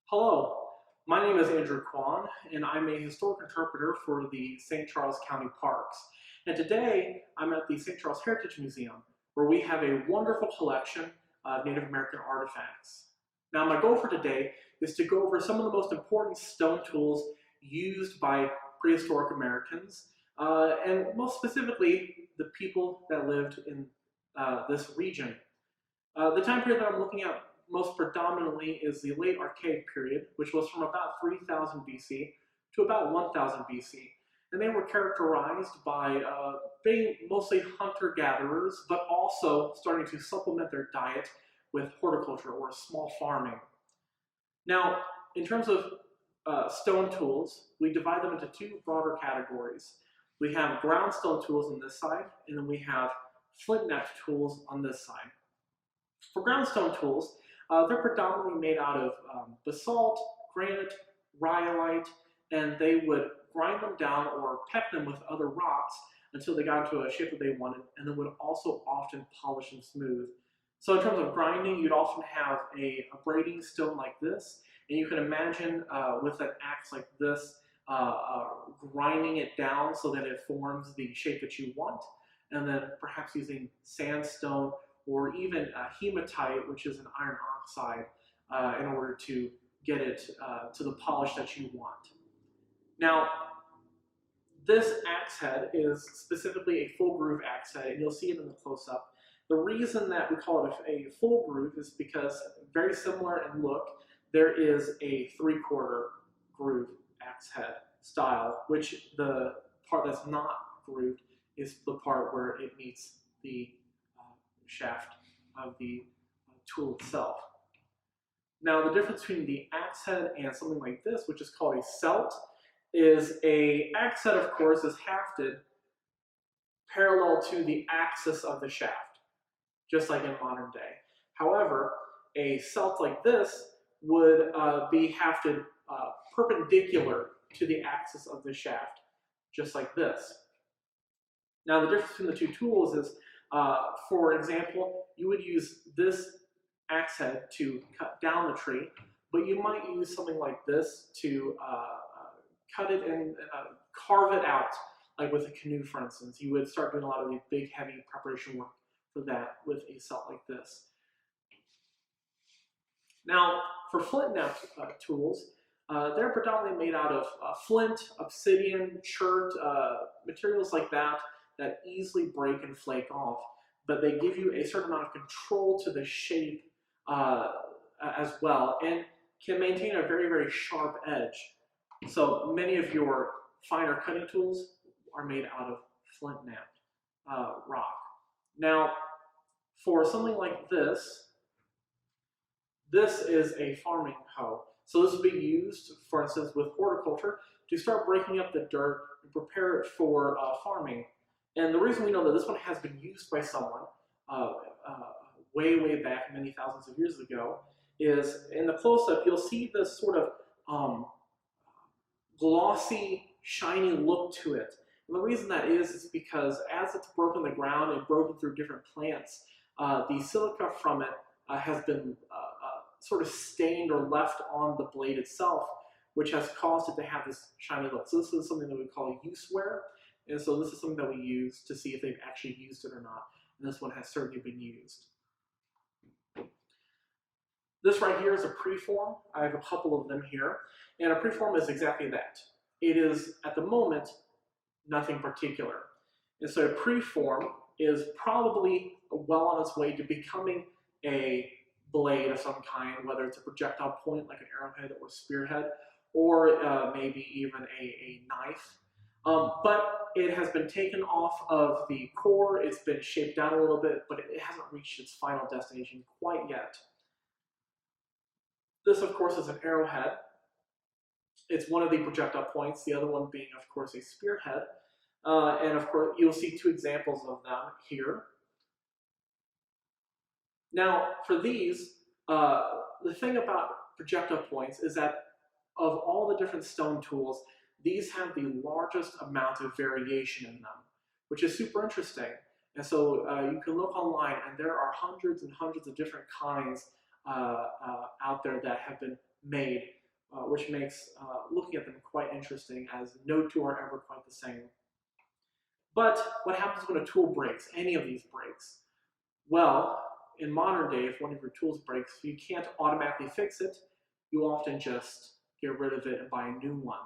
Hello, my name is Andrew Quon, and I'm a historic interpreter for the St. Charles County Parks. And today, I'm at the St. Charles Heritage Museum, where we have a wonderful collection of Native American artifacts. Now, my goal for today is to go over some of the most important stone tools used by prehistoric Americans, and most specifically, the people that lived in this region. The time period that I'm looking at most predominantly is the late Archaic period, which was from about 3000 BC to about 1000 BC. And they were characterized by being mostly hunter-gatherers, but also starting to supplement their diet with horticulture or small farming. Now, in terms of stone tools, we divide them into two broader categories. We have ground stone tools on this side, and then we have flint-knapped tools on this side. For ground stone tools, they're predominantly made out of basalt, granite, rhyolite, and they would grind them down or peck them with other rocks until they got into a shape that they wanted, and then would also often polish them smooth. So in terms of grinding, you'd often have a braiding stone like this, and you can imagine with an axe like this, grinding it down so that it forms the shape that you want, and then perhaps using sandstone or even hematite, which is an iron oxide, in order to get it to the polish that you want. Now, this axe head is specifically a full groove axe head, and you'll see it in the close-up. The reason that we call it a full groove is because, very similar in look, there is a 3/4 groove axe head style, which the part that's not grooved is the part where it meets the shaft of the tool itself. Now, the difference between the axe head and something like this, which is called a celt, is a axe head, of course, is hafted parallel to the axis of the shaft, just like in modern day. However, a celt like this would be hafted perpendicular to the axis of the shaft, just like this. Now, the difference between the two tools is, for example, you would use this axe head to cut down the tree, but you might use something like this to cut it and carve it out, like with a canoe, for instance. You would start doing a lot of the big, heavy preparation work for that with a celt like this. Now, for flint-knapped tools, they're predominantly made out of flint, obsidian, chert, materials like that easily break and flake off, but they give you a certain amount of control to the shape as well, and can maintain a very, very sharp edge. So many of your finer cutting tools are made out of flint-knapped rock. Now, for something like this, this is a farming hoe. So this would be used, for instance, with horticulture to start breaking up the dirt and prepare it for farming. And the reason we know that this one has been used by someone way, way back, many thousands of years ago, is in the close-up, you'll see this sort of glossy, shiny look to it. And the reason that is because as it's broken the ground and broken through different plants, the silica from it has been sort of stained or left on the blade itself, which has caused it to have this shiny look. So this is something that we call use wear. And so this is something that we use to see if they've actually used it or not. And this one has certainly been used. This right here is a preform. I have a couple of them here. And a preform is exactly that. It is, at the moment, nothing particular. And so a preform is probably well on its way to becoming a blade of some kind, whether it's a projectile point like an arrowhead or spearhead, or maybe even a knife. But it has been taken off of the core, it's been shaped down a little bit, but it hasn't reached its final destination quite yet. This, of course, is an arrowhead. It's one of the projectile points, the other one being, of course, a spearhead. And of course, you'll see two examples of them here. Now, for these, the thing about projectile points is that of all the different stone tools, these have the largest amount of variation in them, which is super interesting. And so you can look online, and there are hundreds and hundreds of different kinds out there that have been made. which makes looking at them quite interesting, as no two are ever quite the same. But what happens when a tool breaks, any of these breaks? Well, in modern day, if one of your tools breaks, you can't automatically fix it. You often just get rid of it and buy a new one.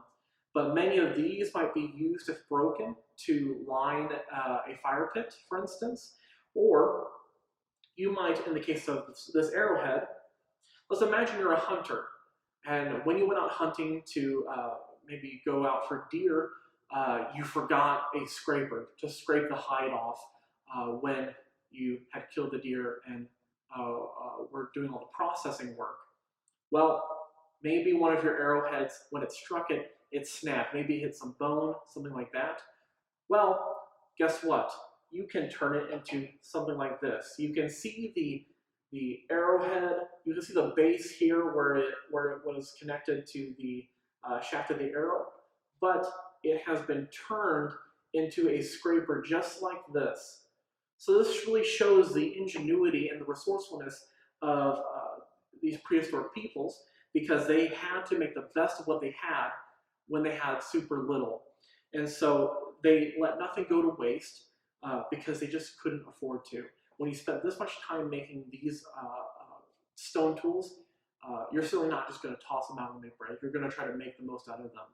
But many of these might be used, if broken, to line a fire pit, for instance. Or you might, in the case of this arrowhead, let's imagine you're a hunter. And when you went out hunting to maybe go out for deer, you forgot a scraper to scrape the hide off when you had killed the deer and were doing all the processing work. Well, maybe one of your arrowheads, when it struck it, it snapped. Maybe it hit some bone, something like that. Well, guess what? You can turn it into something like this. You can see the arrowhead. You can see the base here where it was connected to the shaft of the arrow, but it has been turned into a scraper just like this. So this really shows the ingenuity and the resourcefulness of these prehistoric peoples, because they had to make the best of what they had when they had super little. And so they let nothing go to waste because they just couldn't afford to. When you spend this much time making these stone tools, you're certainly not just going to toss them out when they break. You're going to try to make the most out of them.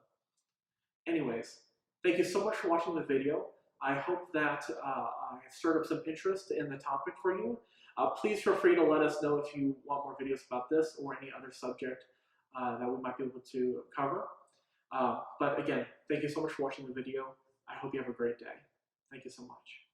Anyways, thank you so much for watching the video. I hope that I stirred up some interest in the topic for you. Please feel free to let us know if you want more videos about this or any other subject that we might be able to cover. But again, thank you so much for watching the video. I hope you have a great day. Thank you so much.